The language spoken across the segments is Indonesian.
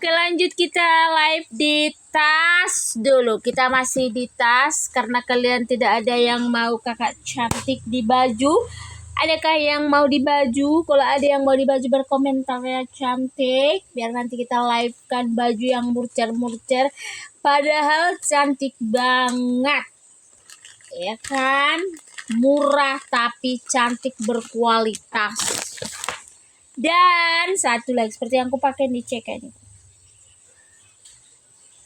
Oke, lanjut kita live di tas dulu. Kita masih di tas karena kalian tidak ada yang mau kakak cantik di baju. Adakah yang mau di baju? Kalau ada yang mau di baju berkomentar ya cantik. Biar nanti kita live kan baju yang murcer-murcer. Padahal cantik banget. Ya kan? Murah tapi cantik berkualitas. Dan satu lagi seperti yang aku pakai di cek ini.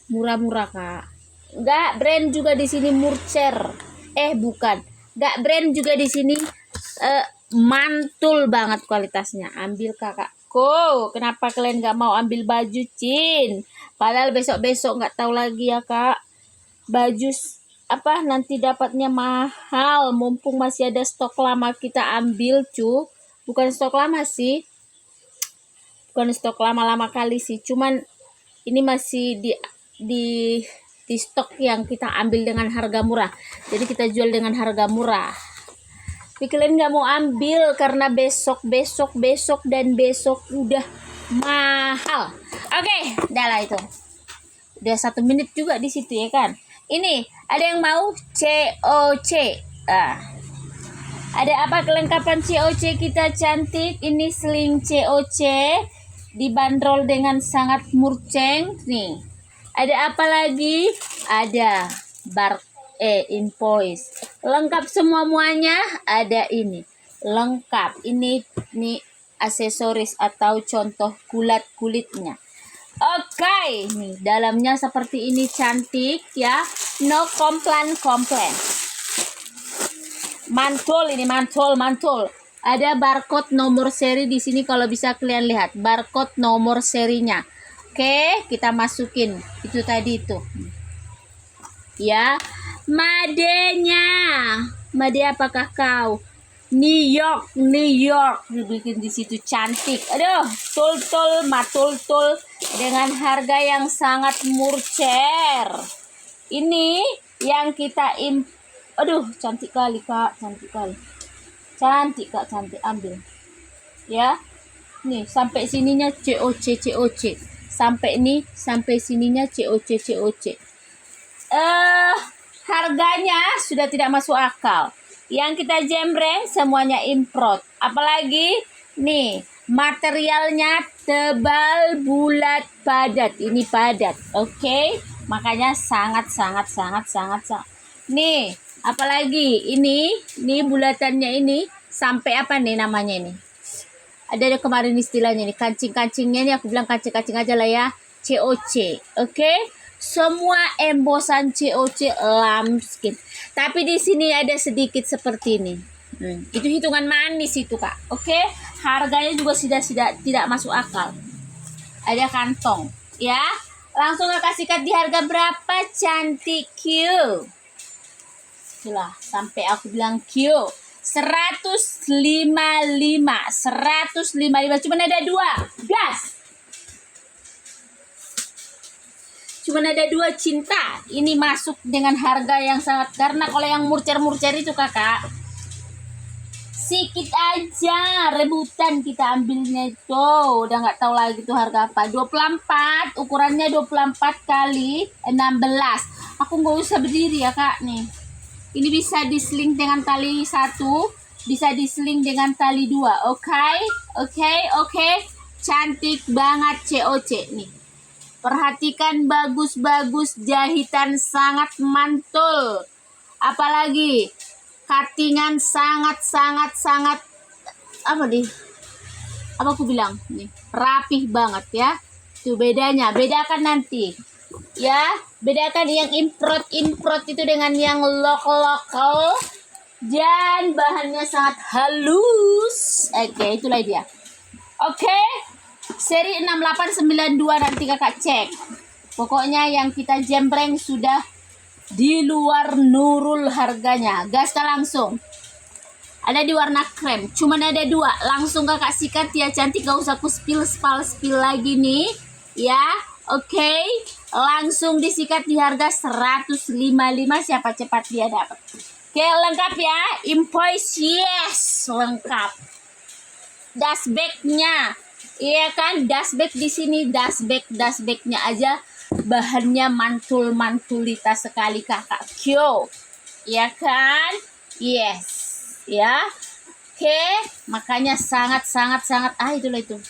Murah-murah kak. Nggak brand juga di sini murcer. Bukan. Nggak brand juga di sini mantul banget kualitasnya. Ambil kakakku. Kenapa kalian nggak mau ambil baju Cin? Padahal besok-besok nggak tahu lagi ya kak. Baju apa nanti dapatnya mahal. Mumpung masih ada stok lama kita ambil cu. Bukan stok lama sih. Bukan stok lama-lama kali sih. Cuman ini masih di stok yang kita ambil dengan harga murah, jadi kita jual dengan harga murah. Tapi kalian nggak mau ambil karena besok dan besok udah mahal. Oke, udah lah itu. Udah 1 menit juga di situ ya kan. Ini ada yang mau COC. Ada apa kelengkapan COC kita cantik? Ini sling COC dibanderol dengan sangat murceng nih. Ada apa lagi? Ada invoice. Lengkap semuanya ada ini. Lengkap. Ini aksesoris atau contoh kulitnya. Oke, nih dalamnya seperti ini cantik ya. No komplain. Mantul ini mantul. Ada barcode nomor seri di sini kalau bisa kalian lihat. Barcode nomor serinya. Oke, kita masukin itu tadi itu. Ya, Made apakah kau? New York dibikin di situ cantik. Aduh, matul dengan harga yang sangat murcer. Ini yang kita aduh, cantik kali kak, cantik kak, ambil. Ya, nih sampai sininya COC. Sampai sininya COC. Harganya sudah tidak masuk akal. Yang kita jembreng semuanya import. Apalagi nih materialnya tebal, bulat, padat. Ini padat, oke? Makanya sangat. Nih, apalagi ini bulatannya ini sampai apa nih namanya ini? Ada kemarin istilahnya nih, kancing-kancingnya nih, aku bilang kancing-kancing aja lah ya, COC, oke? Semua embosan COC lambskin. Tapi di sini ada sedikit seperti ini. Itu hitungan manis itu kak, oke? Harganya juga sudah tidak masuk akal. Ada kantong, ya? Langsung kakak sikat di harga berapa cantik Q? Itulah sampai aku bilang Q. 155 cuman ada 2 gas, cuman ada 2 cinta. Ini masuk dengan harga yang sangat, karena kalau yang murcer itu kakak sikit aja rebutan kita ambilnya itu udah nggak tahu lagi tuh harga apa. 24 ukurannya 24 kali 16. Aku nggak usah berdiri ya kak nih. Ini bisa diseling dengan tali 1, bisa diseling dengan tali 2. Oke. Cantik banget COC nih. Perhatikan bagus jahitan sangat mantul. Apalagi cuttingan sangat apa aku bilang nih, rapih banget ya. Tuh bedakan nanti. Ya, bedakan yang import itu dengan yang lokal. Dan bahannya sangat halus. Oke, itulah dia. Oke. Seri 6892 nanti kakak cek. Pokoknya yang kita jembreng sudah di luar nurul harganya. Gaskan langsung. Ada di warna krem. Cuman ada 2. Langsung kakak sikat ya cantik. Gak usah aku spill lagi nih. Ya. Oke. Langsung disikat di harga 155. Siapa cepat dia dapat. Oke, lengkap ya. Invoice yes, lengkap. Dashbacknya Iya kan, dustbag di sini, dustbagnya aja bahannya mantul-mantulita sekali kakak Kyo. Iya kan? Yes. Ya. Oke, makanya sangat itulah itu.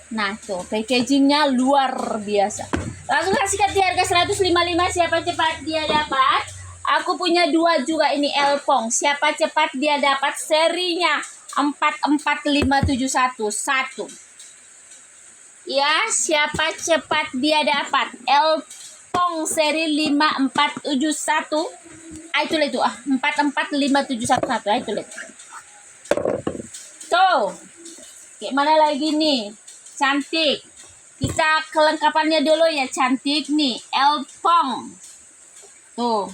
Nah, tuh packagingnya luar biasa. Langsung kasihkan di harga 155, siapa cepat dia dapat. Aku punya 2 juga ini Elpong. Siapa cepat dia dapat serinya 44571 1. Ya, siapa cepat dia dapat Elpong seri 5471. Itulah itu 44571 itulah. Tuh. Kayak mana lagi nih? Cantik. Kita kelengkapannya dulu ya, cantik nih. Elpong. Tuh.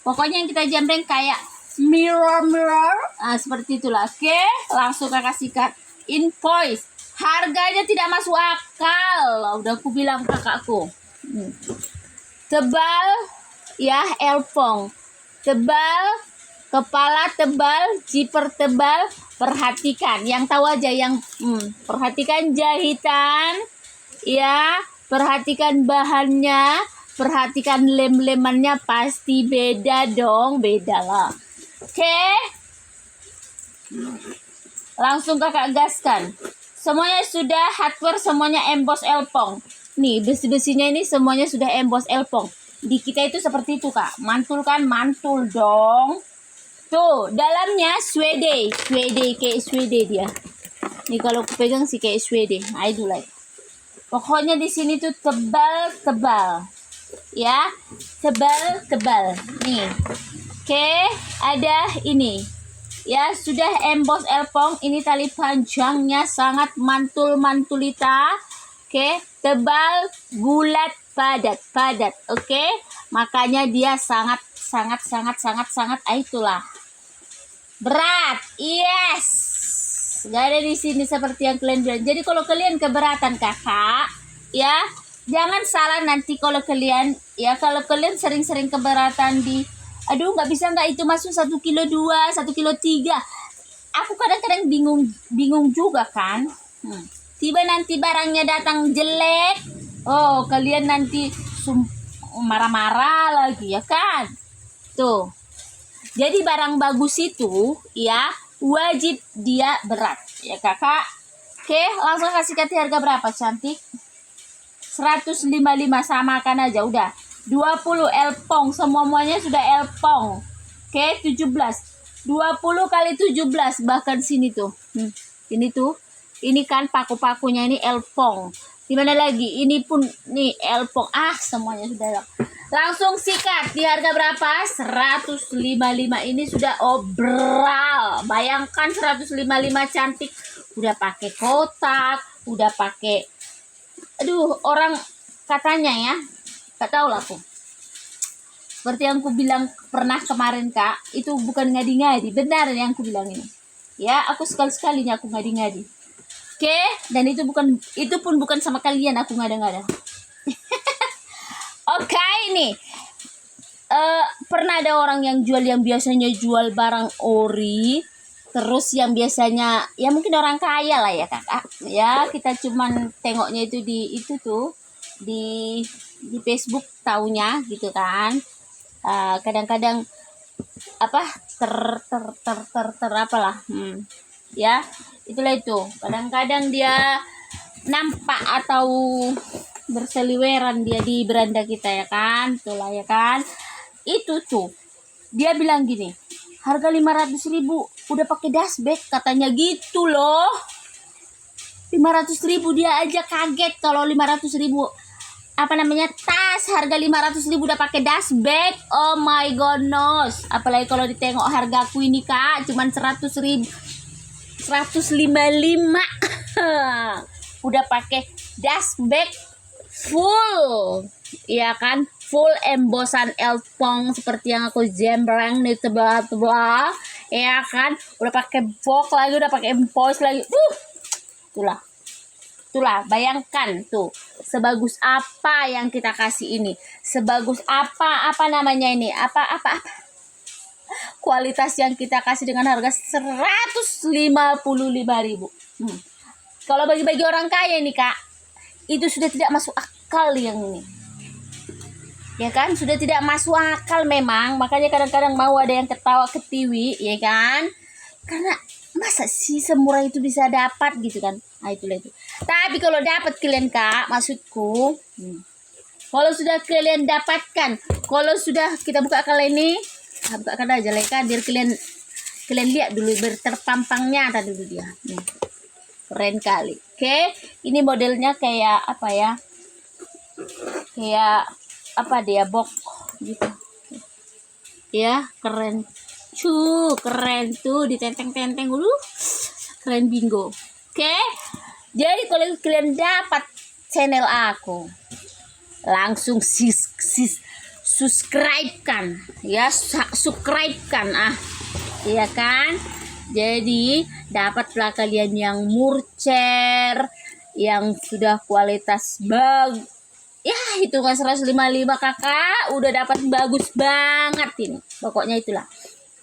Pokoknya yang kita jamreng kayak mirror. Seperti itulah. Oke, langsung kakak sikat invoice. Harganya tidak masuk akal. Udah aku bilang kakakku. Tebal ya, Elpong. Tebal, kepala tebal, zipper tebal. Perhatikan, yang tahu aja yang perhatikan jahitan, ya, perhatikan bahannya, perhatikan lem-lemannya, pasti beda dong, beda lah. Oke, langsung kakak gaskan. Semuanya sudah hardware, semuanya emboss Elpong. Nih besi-besinya ini semuanya sudah emboss Elpong. Di kita itu seperti itu kak, mantul kan, mantul dong. Tuh, dalamnya suede kayak suede dia. Nih kalau aku pegang sih kayak suede. I do like. Pokoknya di sini tuh tebal. Ya, tebal. Nih. Oke, ada ini. Ya, sudah emboss Elpong. Ini tali panjangnya sangat mantul-mantulita. Oke, tebal, bulat, padat. Oke, makanya dia sangat itulah. Berat, yes. Gak ada di sini seperti yang kalian bilang. Jadi kalau kalian keberatan kakak, ya jangan salah nanti kalau kalian sering-sering keberatan di, aduh nggak bisa nggak itu masuk 1,2 kilo 1,3 kilo. Aku kadang-kadang bingung juga kan. Tiba nanti barangnya datang jelek, oh kalian nanti marah-marah lagi ya kan. Tuh. Jadi barang bagus itu ya wajib dia berat ya kakak. Oke, langsung kasih harga berapa cantik? 155, samakan aja udah. 20 Elpong, semuanya sudah Elpong. Oke, 17. 20 kali 17 bahkan sini tuh. Ini tuh. Ini kan paku-pakunya ini Elpong. Dimana lagi? Ini pun nih Elpong. Semuanya sudah. Langsung sikat di harga berapa? 155. Ini sudah obral. Bayangkan 155 cantik. Udah pakai kotak, udah pakai, aduh orang katanya ya, gak tahu lah aku. Seperti yang aku bilang pernah kemarin kak, itu bukan ngadi-ngadi, benar yang aku bilang ini. Ya, aku sekali-sekalinya aku ngadi-ngadi. Oke, dan itu pun bukan sama kalian aku ngada-ngada. Oke, nih. Pernah ada orang yang biasanya jual barang ori, terus yang biasanya ya mungkin orang kaya lah ya kakak. Ya, kita cuman tengoknya itu di Facebook taunya gitu kan. Kadang-kadang apa apalah. Ya, itulah itu. Kadang-kadang dia nampak atau berseliweran dia di beranda kita ya kan, itulah ya kan. Itu tuh dia bilang gini, harga 500.000 udah pakai dustbag katanya gitu loh. 500.000 dia aja kaget kalau 500.000 tas harga 500.000 udah pakai dustbag. Oh my goodness, apalagi kalau ditengok harga aku ini kak cuman 100.000, 155. Udah pakai dustbag full, ya kan, full embossan Elpong seperti yang aku jembreng nih, tebal, ya kan, udah pakai box lagi, udah pakai emboss lagi. Itulah, bayangkan tuh sebagus apa yang kita kasih ini, sebagus apa namanya ini, apa Kualitas yang kita kasih dengan harga 155.000. Kalau bagi-bagi orang kaya nih Kak, itu sudah tidak masuk akal yang ini. Ya kan, sudah tidak masuk akal memang. Makanya kadang-kadang mau ada yang ketawa ketiwi, ya kan? Karena masa sih semurah itu bisa dapat gitu kan? Nah itulah itu. Tapi kalau dapat kalian Kak, maksudku, kalau sudah kalian dapatkan, kalau sudah kita buka kali ini, bukakan aja lah kan, biar kalian lihat dulu berterpampangnya tadi dulu dia. Keren kali. Oke, ini modelnya kayak apa ya? Kayak apa dia, box gitu. Ya, keren. Keren tuh, ditenteng-tenteng dulu. Keren bingo. Oke. Jadi kalau kalian dapat channel aku, langsung subscribe kan. Ya, subscribe kan iya kan? Jadi dapatlah kalian yang murcer, yang sudah kualitas bagus. Ya, hitungan 155 Kakak udah dapat bagus banget ini. Pokoknya itulah.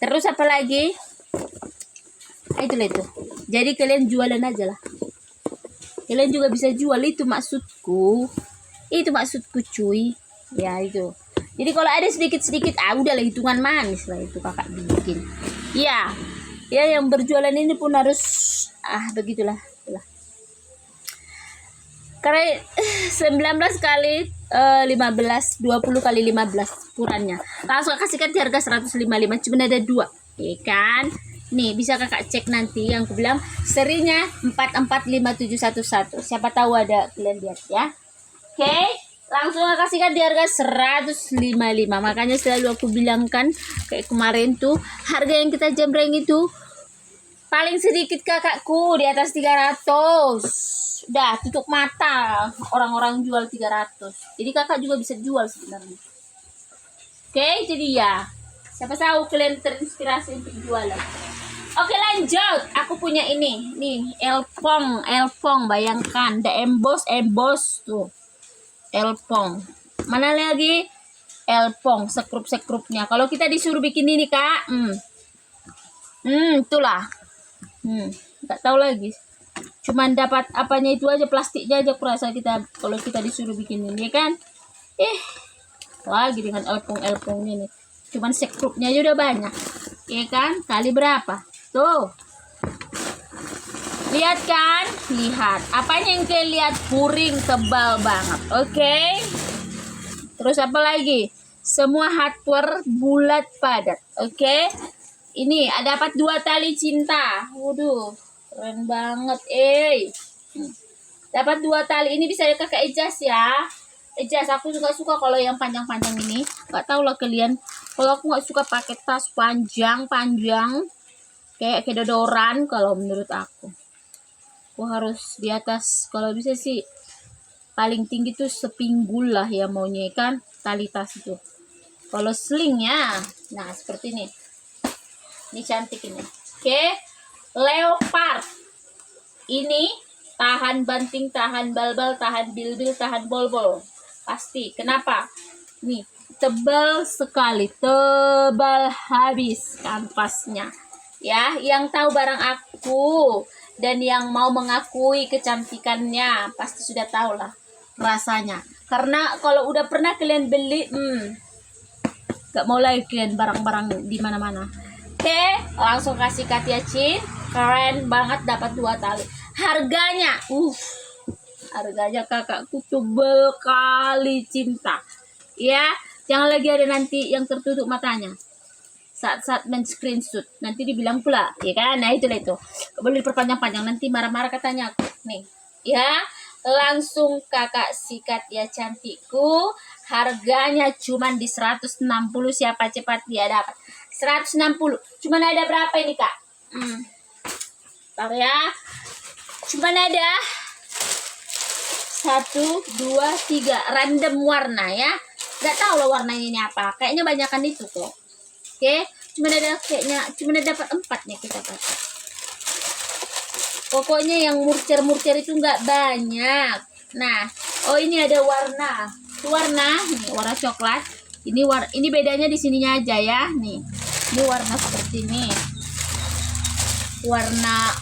Terus apa lagi? Itulah itu. Jadi kalian jualan aja lah. Kalian juga bisa jual, itu maksudku. Itu maksudku cuy. Ya itu. Jadi kalau ada sedikit-sedikit, udahlah hitungan manis lah itu Kakak bikin. Ya. Ya yang berjualan ini pun harus begitulah. Karena 19 kali 15, 20 kali 15 ukurannya. Langsung kasihkan di harga 155, cuma ada 2, ya kan? Nih bisa Kakak cek nanti yang aku bilang serinya 445711. Siapa tahu ada, kalian lihat ya. Oke, langsung kasihkan di harga 155. Makanya selalu aku bilang kan, kayak kemarin tuh harga yang kita jembreng itu paling sedikit Kakakku, di atas 300. Udah tutup mata orang-orang jual 300. Jadi Kakak juga bisa jual sebenarnya. Oke, jadi ya, siapa tahu kalian terinspirasi untuk jualan. Oke, lanjut. Aku punya ini nih, Elpong, bayangkan, the emboss tuh. Elpong. Mana lagi? Elpong, sekrup-sekrupnya. Kalau kita disuruh bikin ini Kak, itulah. Nggak tahu lagi. Cuman dapat apanya itu aja, plastiknya aja kurasa kita kalau kita disuruh bikin ini kan. Lagi dengan elpong ini. Cuman sekrupnya aja udah banyak. Ya kan? Kali berapa? Tuh. Lihat kan? Lihat. Apanya yang kalian lihat? Puring tebal banget. Oke. Terus apa lagi? Semua hardware bulat padat. Oke. Ini ada dapat 2 tali cinta. Waduh, keren banget, Dapat 2 tali. Ini bisa Kakak adjust ya. Adjust, aku juga suka kalau yang panjang-panjang ini. Gak tau lah kalian. Kalau aku gak suka pakai tas panjang-panjang. Kayak kedodoran kalau menurut aku. Aku harus di atas. Kalau bisa sih paling tinggi tuh sepinggul lah ya maunya kan. Tali tas itu. Kalau slingnya, nah seperti ini. Ini cantik ini. Oke. Leopard. Ini tahan banting, tahan balbal, tahan bilbil, tahan bolbol. Pasti. Kenapa? Nih, tebal sekali. Tebal habis kampasnya. Ya, yang tahu barang aku dan yang mau mengakui kecantikannya pasti sudah tahu lah rasanya. Karena kalau udah pernah kalian beli, gak mau lagi kalian barang-barang di mana-mana. Oke, langsung kasih Katia Chin. Keren banget, dapat 2 tali. Harganya, harganya Kakakku tebel kali cinta. Ya, jangan lagi ada nanti yang tertutup matanya saat men screenshot. Nanti dibilang pula, ya kan? Nah itulah itu. Boleh diperpanjang-panjang, nanti marah-marah katanya aku. Nih, ya. Langsung Kakak sikat ya cantikku. Harganya cuman di 160. Siapa cepat dia dapat 160. Cuman ada berapa ini Kak? Bentar ya. Cuman ada 1, 2, 3 random warna ya. Gak tahu loh warnanya ini apa. Kayaknya banyakan itu kok. Oke, cuman ada dapat 4 nih kita Kak. Pokoknya yang murcer-murcer itu nggak banyak. Nah, ini ada warna nih, warna coklat. Ini bedanya di sininya aja ya, nih. Ini warna seperti ini, warna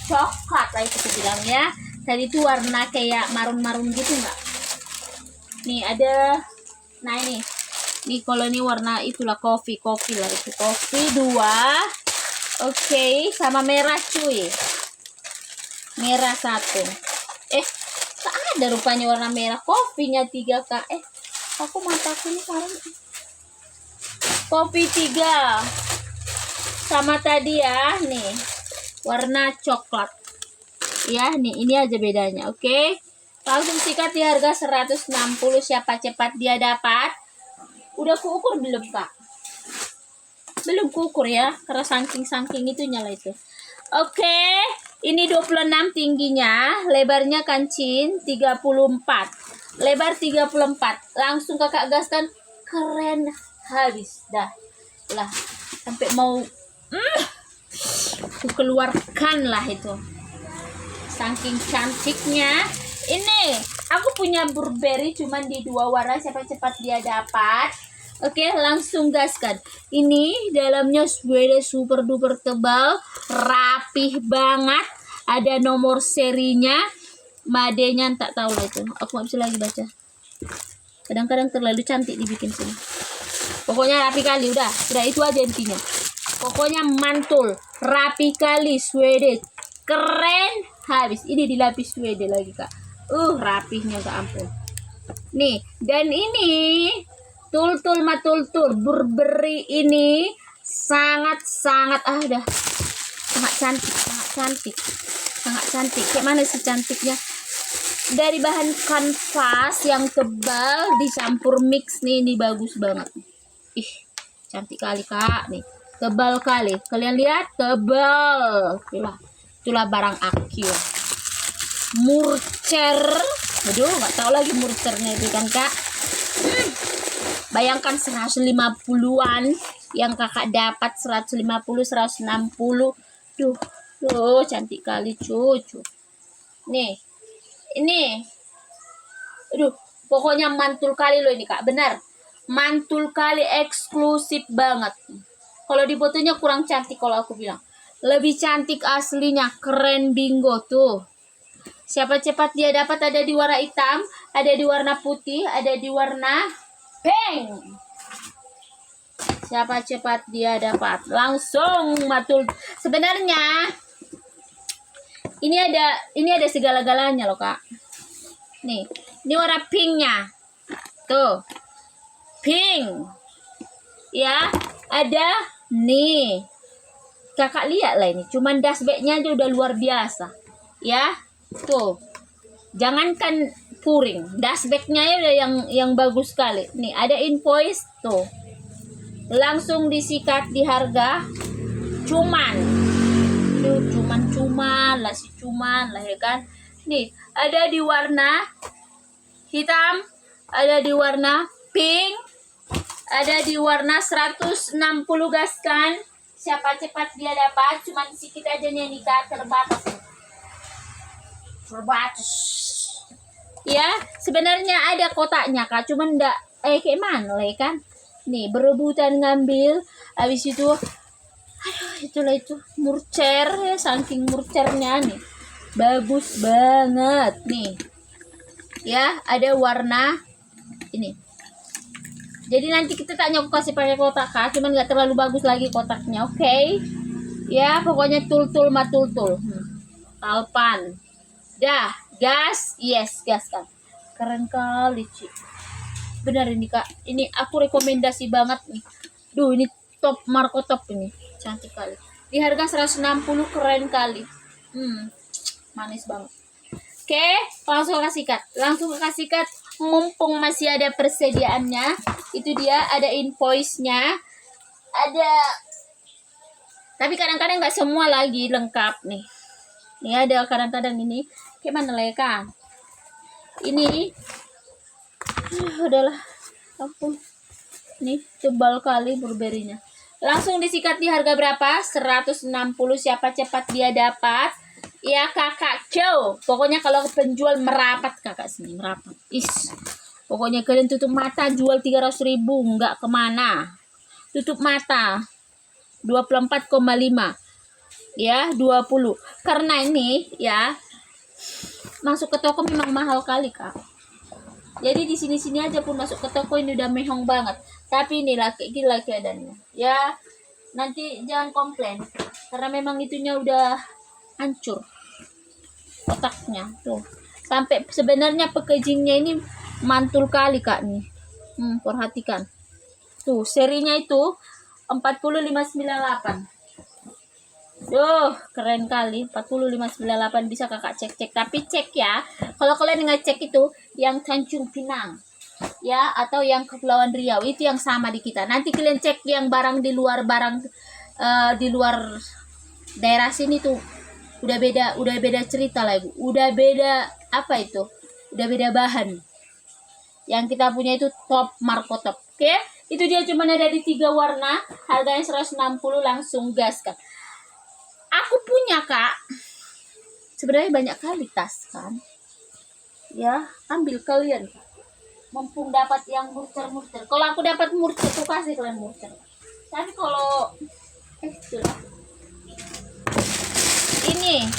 coklat lah itu aku bilang ya. Tadi itu warna kayak marun-marun gitu enggak? Nih ada, nah ini kalau ini warna itulah kopi lah itu, kopi 2. Oke, sama merah cuy, merah 1. Tak ada rupanya warna merah, kopinya 3 kak. Aku mataku ini sekarang kopi 3 sama tadi ya, nih warna coklat ya. Nih ini aja bedanya. Oke, langsung sikat di harga 160. Siapa cepat dia dapat. Udah kuukur belum kak? Belum kuukur ya, karena saking itu nyala itu. Oke, ini 26 tingginya, lebarnya kancing 34, lebar 34. Langsung kakak gaskan, keren habis dah lah, sampai mau aku keluarkan lah itu, saking cantiknya. Ini aku punya Burberry cuman di 2 warna, siapa cepat dia dapat. Oke, langsung gaskan. Ini dalamnya suede super duper tebal, rapih banget, ada nomor serinya, madenya tak tahu lah itu, aku nggak bisa lagi baca, kadang-kadang terlalu cantik dibikin sini. Pokoknya rapi kali, udah itu aja intinya. Pokoknya mantul, rapi kali, suede, keren habis. Ini dilapis suede lagi kak, rapihnya gak ampun. Nih, dan ini tul-tul Burberry ini sangat dah sangat cantik. Kayak mana sih cantiknya? Dari bahan kanvas yang tebal dicampur mix nih, ini bagus banget. Cantik kali kak, nih tebal kali, kalian lihat, tebal. Itulah barang akhir. Murcer, aduh nggak tahu lagi murcernya itu kan kak. Bayangkan 150-an yang kakak dapat, 150, 160. Duh, cantik kali cucu. Nih, ini. Aduh, pokoknya mantul kali loh ini kak, benar. Mantul kali, eksklusif banget. Kalau di fotonya kurang cantik kalau aku bilang. Lebih cantik aslinya, keren bingo tuh. Siapa cepat dia dapat, ada di warna hitam, ada di warna putih, ada di warna pink. Siapa cepat dia dapat, langsung matul. Sebenarnya ini ada segala-galanya loh kak. Nih, ini warna pinknya tuh, pink ya. Ada nih, kakak lihat lah, ini cuman dashbacknya aja udah luar biasa ya. Tuh, jangankan puring, dashbacknya ya udah yang bagus sekali. Nih ada invoice tuh, langsung disikat di harga cuman lah ya kan. Nih ada di warna hitam, ada di warna pink, ada di warna 160. gaskan. Siapa cepat dia dapat, cuman sedikit aja nih nikah, terbatas ya. Sebenarnya ada kotaknya kak, cuman enggak kayak mana lah kan. Nih berebutan ngambil, habis itu itulah itu murcer ya, saking murcernya nih bagus banget nih ya. Ada warna ini, jadi nanti kita tanya aku kasih pakai kotak kak, cuman nggak terlalu bagus lagi kotaknya. Oke ya, pokoknya tul Alpan. Dah, gas, yes, gas kan. Keren kali, Ci. Benar ini, Kak. Ini aku rekomendasi banget nih. Duh, ini top, Marco top ini. Cantik kali. Di harga 160, keren kali. Manis banget. Oke, langsung kasih cut. Mumpung masih ada persediaannya. Itu dia, ada invoice-nya. Ada, tapi kadang-kadang nggak semua lagi lengkap nih. Ini ada kadang-kadang ini. Gimana lah ya kan? Ini udahlah, ampun. Nih tebal kali Burberry-nya. Langsung disikat di harga berapa? 160. Siapa cepat dia dapat. Ya kakak cow. Pokoknya kalau penjual merapat kakak sini, merapat. Pokoknya kalian tutup mata jual 300.000, nggak kemana. Tutup mata. 24,5 ya, 20. Karena ini ya masuk ke toko memang mahal kali Kak. Jadi di sini-sini aja pun masuk ke toko ini udah mehong banget. Tapi ini laki gila keadaannya. Ya, nanti jangan komplain karena memang itunya udah hancur otaknya tuh. Sampai sebenarnya packagingnya ini mantul kali Kak nih. Perhatikan. Tuh, serinya itu 40598. Keren kali 40598 bisa Kakak cek-cek. Tapi cek ya, kalau kalian ngecek itu yang Tanjung Pinang ya atau yang Kepulauan Riau itu yang sama di kita. Nanti kalian cek yang barang di luar di luar daerah sini tuh udah beda cerita lagi. Udah beda apa itu? Udah beda bahan. Yang kita punya itu top Marco Top. Oke? Itu dia cuma ada di 3 warna, harganya 160 langsung gas kan. Aku punya Kak. Sebenarnya banyak kali tas kan. Ya, ambil kalian. Mumpung dapat yang murcer-murcer. Kalau aku dapat murcer, aku kasih kalian murcer. Tapi kalau itulah. Ini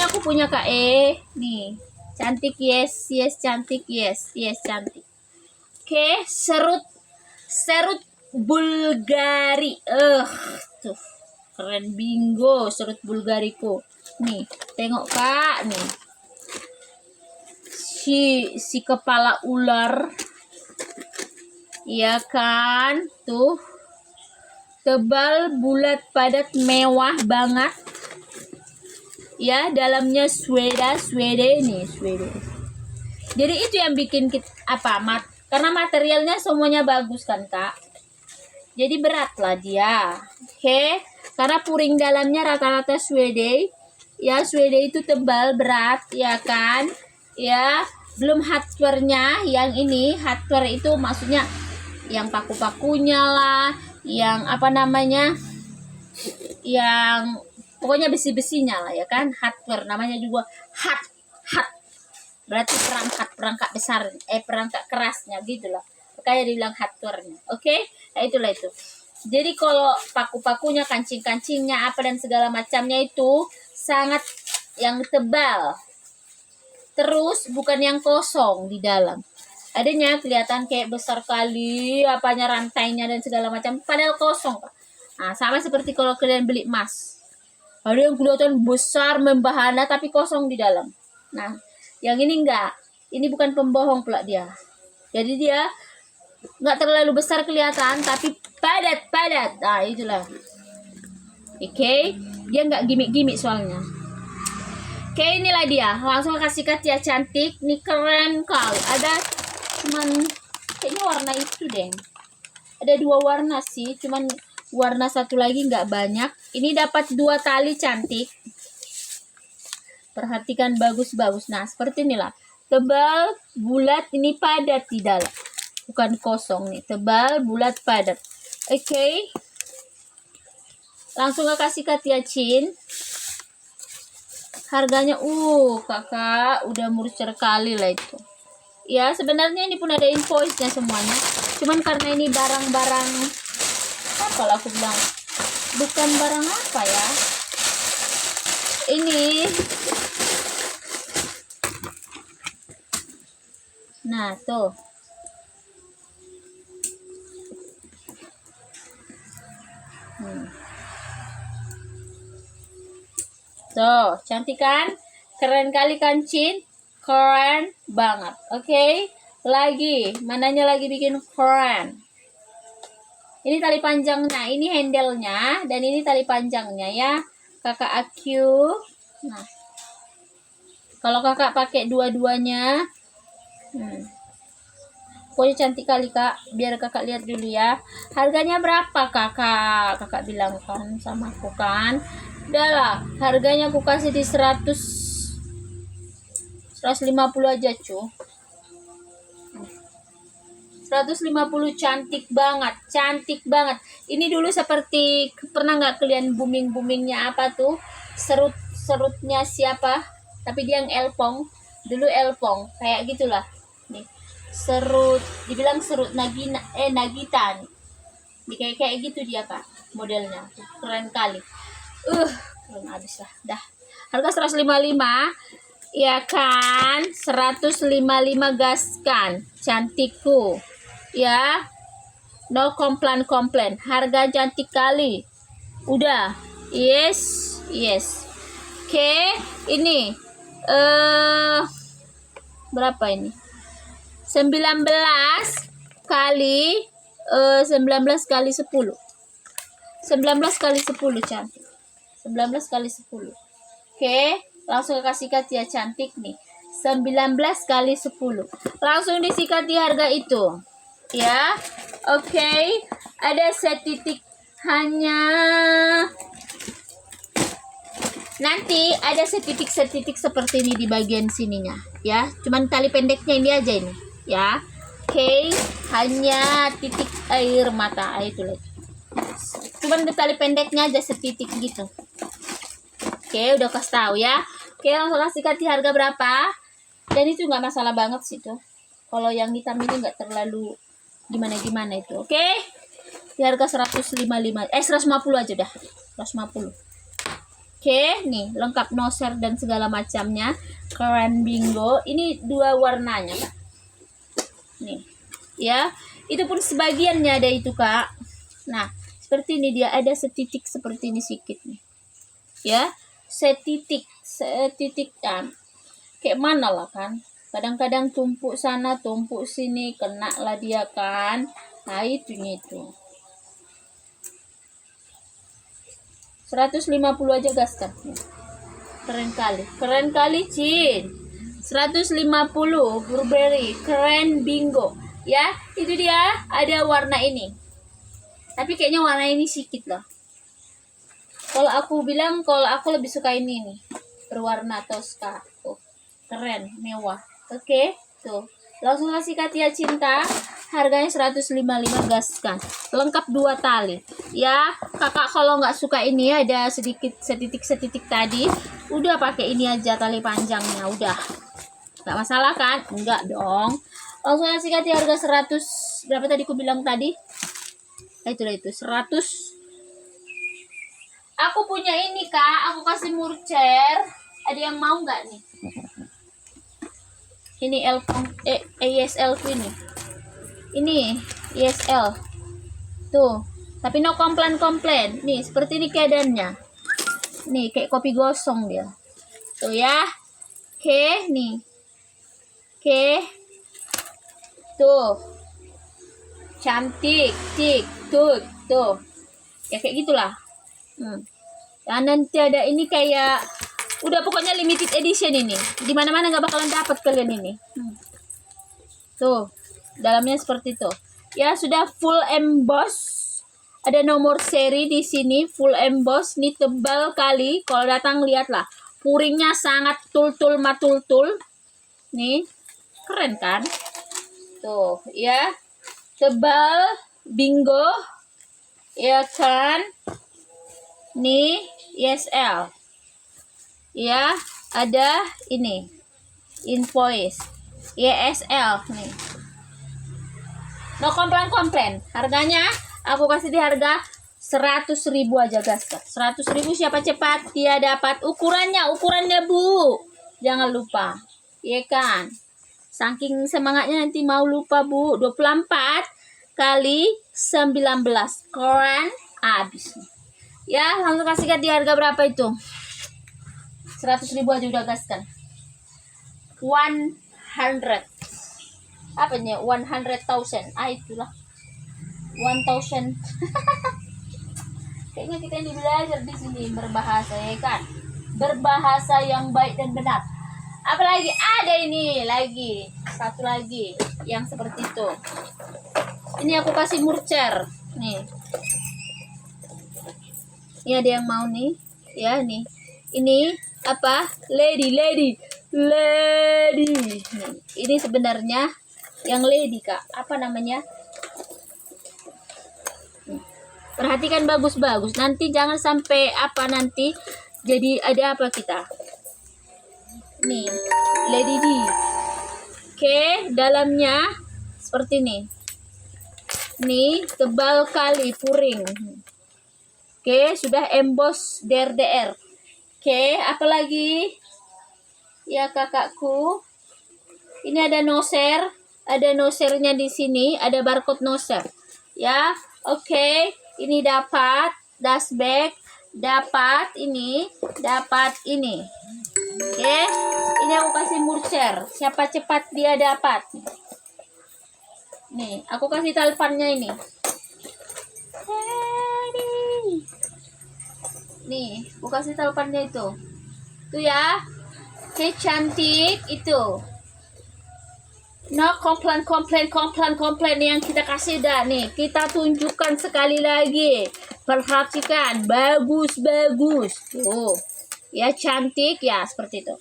aku punya Kak nih. Cantik yes cantik yes cantik. Oke, serut Bulgari. Tuh. Keren bingo serut Bulgariku. Nih, tengok Kak nih. Si kepala ular. Iya kan? Tuh. Tebal, bulat, padat, mewah banget. Ya, dalamnya Swede nih, Swede. Jadi itu yang bikin kita karena materialnya semuanya bagus kan, Kak. Jadi berat lah dia. Oke, karena puring dalamnya rata-rata Swede. Ya, Swede itu tebal, berat, ya kan? Ya, belum hardware-nya. Yang ini hardware itu maksudnya yang paku-pakunya lah, yang yang pokoknya besi-besinya lah ya kan, hardware namanya juga hard berarti perangkat besar, perangkat kerasnya gitu lah, kayak dibilang hardware-nya. Oke? Nah itulah itu. Jadi kalau paku-pakunya, kancing-kancingnya apa dan segala macamnya itu sangat yang tebal, terus bukan yang kosong di dalam. Adanya kelihatan kayak besar kali apanya rantainya dan segala macam, padahal kosong Pak. Nah sama seperti kalau kalian beli emas, ada yang kelihatan besar membahana tapi kosong di dalam. Nah yang ini enggak, ini bukan pembohong pula dia. Jadi dia enggak terlalu besar kelihatan tapi padat. Nah itulah. Oke, dia enggak gimmick soalnya. Oke, inilah dia. Langsung kasih ya, cantik. Ini keren kali. Ada cuman kayaknya warna itu deh. Ada 2 warna sih, cuman warna satu lagi nggak banyak. Ini dapat 2 tali cantik. Perhatikan bagus-bagus. Nah, seperti inilah. Tebal, bulat, ini padat di dalam. Bukan kosong nih. Tebal, bulat, padat. Oke. Langsung kasih Katia Chin. Harganya Kakak udah murcer kali lah itu. Ya, sebenarnya ini pun ada invoice-nya semuanya. Cuman karena ini barang-barang apa lah aku bilang? Bukan barang apa ya? Ini. Nah, tuh. Tuh, cantik kan? Keren kali kan, Cin? Keren banget. Oke. Lagi, mananya lagi bikin keren. Ini tali panjangnya, ini handle-nya, dan ini tali panjangnya ya. Kakak Aku. Nah. Kalau Kakak pakai dua-duanya, pokoknya cantik kali Kak. Biar Kakak lihat dulu ya. Harganya berapa Kakak? Kakak bilang kan sama aku kan. Udah lah, harganya aku kasih di 150 aja cu. 150, cantik banget. Ini dulu seperti pernah nggak kalian boomingnya apa tuh, serutnya siapa, tapi dia yang elpong dulu, elpong kayak gitulah nih, serut dibilang serut Nagita nih. kayak gitu dia kak modelnya, keren kali. Keren abis lah dah. Harga 155 ya kan, 155 gaskan, cantikku ya, no komplain, harga cantik kali. Udah, yes. Oke, ini berapa ini? 19 kali 19 kali 10. 19 kali 10 cantik. 19 kali 10. Oke, langsung kasih ya cantik nih. 19 kali 10. Langsung disikat di harga itu. Ya. Oke, ada setitik hanya nanti ada setitik seperti ini di bagian sininya ya, cuman tali pendeknya ini aja ini ya. Oke, hanya titik air mata itu lagi, cuman di tali pendeknya aja setitik gitu. Oke, udah kasih tahu ya. Oke, langsung kasih di harga berapa, dan itu nggak masalah banget sih tuh, kalau yang hitam ini nggak terlalu gimana itu. Oke, di harga 150 aja dah, 150. Oke, nih lengkap noser dan segala macamnya, keren bingo. Ini 2 warnanya kak. Nih, ya, itu pun sebagiannya ada itu kak. Nah, seperti ini dia ada setitik seperti ini sedikit nih, ya, setitik kan. Kayak mana lah kan? Kadang-kadang tumpuk sana, tumpuk sini, kena lah dia kan. Nah itu. 150 aja gas kan. Keren kali Cin. 150 Burberry, keren bingo. Ya, itu dia ada warna ini. Tapi kayaknya warna ini sedikit loh. Kalau aku lebih suka ini nih. Berwarna Tosca. Tuh. Keren, mewah. Oke, tuh. Langsung kasih Katia cinta. Harganya 155 gas kan. Lengkap 2 tali. Ya, kakak kalau nggak suka ini ada sedikit setitik tadi, udah pakai ini aja tali panjangnya, udah. Nggak masalah kan? Enggak dong. Langsung kasih harga 100. Berapa tadi aku bilang tadi? Itu 100. Aku punya ini kak, aku kasih murcer. Ada yang mau nggak nih? Ini ESL ini. Ini ESL tuh, tapi no komplain. Nih seperti ini keadaannya, nih kayak kopi gosong dia tuh ya. Oke, nih. Oke, tuh cantik tuh ya, kayak gitulah. Dan nanti ada ini kayak udah pokoknya limited edition ini, dimana-mana nggak bakalan dapat kalian ini. Tuh dalamnya seperti itu ya, sudah full emboss, ada nomor seri di sini, full emboss nih, tebal kali. Kalau datang lihatlah, puringnya sangat matul nih, keren kan tuh ya, tebal bingo ya kan. Nih ESL ya, ada ini invoice ESL nih. No komplain. Harganya aku kasih di harga 100.000 aja gas. 100.000 siapa cepat dia dapat. Ukurannya Bu. Jangan lupa. Iya kan? Saking semangatnya nanti mau lupa Bu. 24 kali 19. Keren abis. Ya, langsung kasih di harga berapa itu? 100.000 aja udah gas kan. 100. Apanya 100,000, itulah 1000. Kayaknya kita yang belajar di sini berbahasa ya kan, berbahasa yang baik dan benar. Apalagi ada ini lagi satu lagi yang seperti itu. Ini aku kasih murcer nih. Ini ada yang mau nih ya, nih ini apa, lady nih. Ini sebenarnya yang lady kak, apa namanya, perhatikan bagus, nanti jangan sampai nanti jadi ada apa kita nih, lady D. Oke, dalamnya seperti ini nih tebal kali puring. Oke, sudah emboss DRDR. Oke, apalagi ya kakakku, ini ada noser, ada nosernya di sini, ada barcode noser ya. Oke, ini dapat dashback, dapat ini. Oke, ini aku kasih murcer, siapa cepat dia dapat. Nih, aku kasih teleponnya ini. Nih, aku kasih teleponnya itu. Tuh ya. Oke, cantik itu. No komplain yang kita kasih dah nih. Kita tunjukkan sekali lagi. Perhatikan, bagus. Tuh. Ya cantik ya, seperti itu.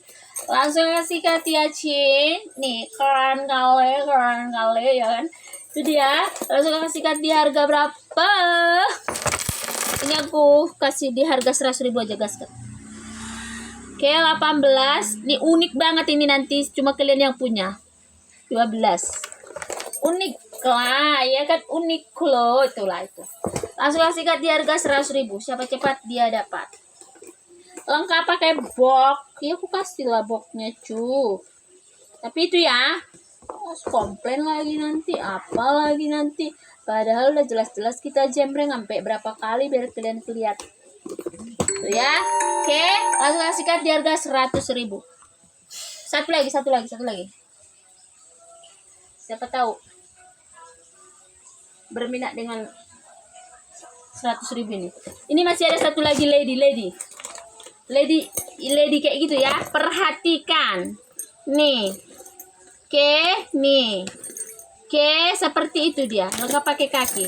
Langsung kasih ke Tia Chin. Nih, keren kali ya kan. Itu dia. Langsung kasih ke dia harga berapa? Ini aku kasih di harga 100.000 aja guys. Oke, 18. Ini unik banget ini, nanti cuma kalian yang punya. 12. Unik lah, ya kan, unik loh, itulah itu. Langsung kasih di harga 100.000. Siapa cepat dia dapat. Lengkap pakai box. Ya aku kasih lah boxnya cu. Tapi itu ya, komplain lagi nanti, apa lagi nanti. Padahal udah jelas-jelas kita jembreng sampai berapa kali biar kalian lihat. Tuh ya. Oke, langsung kasihkan di harga 100.000. Satu lagi. Siapa tahu berminat dengan 100.000 ini. Ini masih ada satu lagi lady kayak gitu ya. Perhatikan. Nih. Oke, seperti itu dia. Lengkap pakai kaki.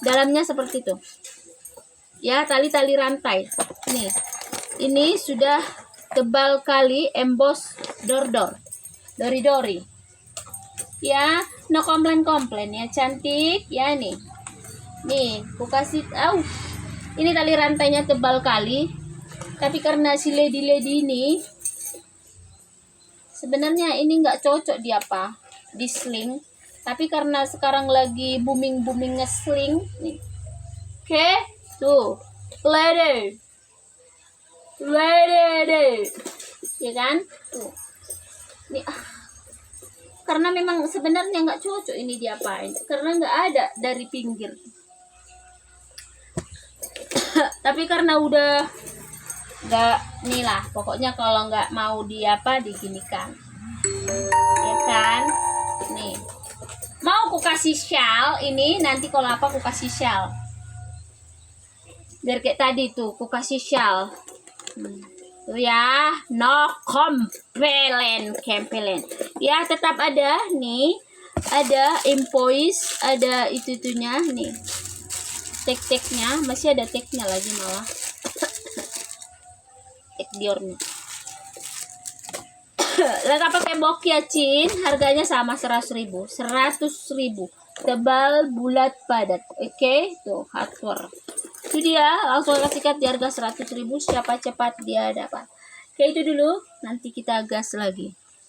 Dalamnya seperti itu. Ya, tali rantai. Nih. Ini sudah tebal kali emboss dori. Ya, no komplain ya, cantik ya nih. Nih, aku kasih tahu. Ini tali rantainya tebal kali. Tapi karena si lady ini sebenarnya ini nggak cocok di apa? Di sling. Tapi karena sekarang lagi booming nge-sling nih. Oke, tuh. Lady. Ya kan? Tuh. Nih, karena memang sebenarnya nggak cocok ini diapain. Karena nggak ada dari pinggir. Tapi karena udah nggak, nih lah. Pokoknya kalau nggak mau diginikan. Ya kan? Nih. Mau aku kasih shawl ini, nanti kalau apa aku kasih shawl. Biar kayak tadi tuh, aku kasih shawl. Tuh ya, no komplain. Ya, tetap ada nih, ada invoice, ada itunya nih. Tag-tagnya, masih ada tagnya lagi malah. Tag Diornya. Lengkap pakai box ya, Cin. Harganya sama 100.000. Tebal, bulat, padat. Oke, tuh hardcore. Itu dia, langsung kasih di harga 100.000. Siapa cepat dia dapat. Oke, itu dulu, nanti kita gas lagi.